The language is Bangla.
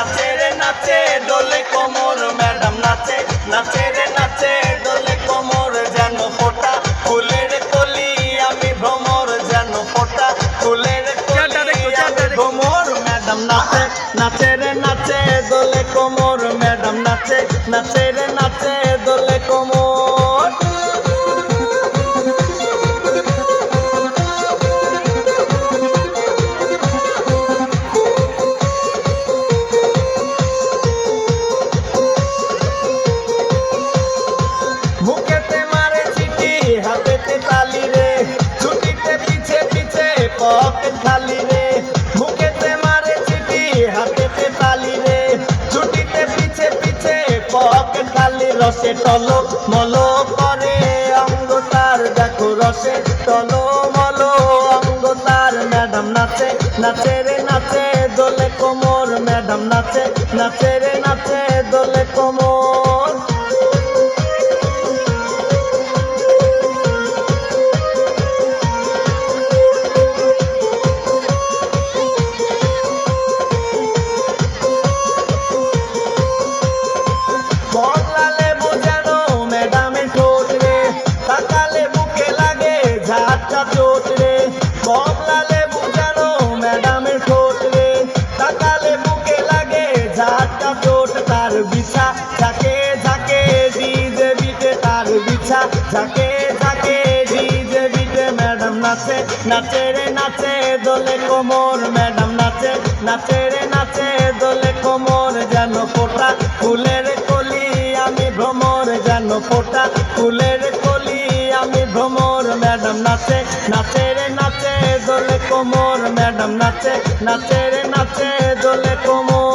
নাচে রে নাচে দোলে কোমর ম্যাডাম নাচে নাচে রে নাচে দোলে কোমর যেন ফোটা ফুলের কলি আমি ভ্রমর যেন ফোটা ফুলের কলি আমি ভ্রমর ম্যাডাম নাচে নাচে রে নাচে দোলে কোমর ম্যাডাম নাচে নাচে রে নাচে দোলে কোমর বুকেতে মারে চিঠি হাতেতে তালি রে ছুটিতে পিছে পিছে পকেট খালি রে বুকেতে মারে চিঠি হাতেতে তালি রে ছুটিতে পিছে পিছে পকেট খালি রসে টলো মলো করে অঙ্গ তার দেখো রসে টলো মলো অঙ্গ তার ম্যাডাম নাচে নাচে রে নাচে দোলে কোমর ম্যাডাম নাচে নাচে রে নাচে দোলে কোমর বদলালে বোঝানো ম্যাডামের ঠোঁট রে তাকালে বুকে লাগে ঝাঁটা চোট রে বদলালে বোঝানো ম্যাডামের ঠোঁট রে তাকালে বুকে লাগে ঝাঁটা চোট তার বিছা ঝাঁকে ঝাঁকে ডিজে বিটে তার বিছা ঝাঁকে ঝাঁকে ডিজে বিটে ম্যাডাম নাচে নাচে রে নাচে দোলে কোমর ম্যাডাম নাচে নাচে রে নাচে দোলে কোমর যেন ফোটা ফুলের কলি আমি ভ্রমর যেন ফোটা ফুলের কলি আমি ভ্রমর ম্যাডাম নাচে নাচে রে নাচে দোলে কোমর ম্যাডাম নাচে নাচে রে নাচে দোলে কোমর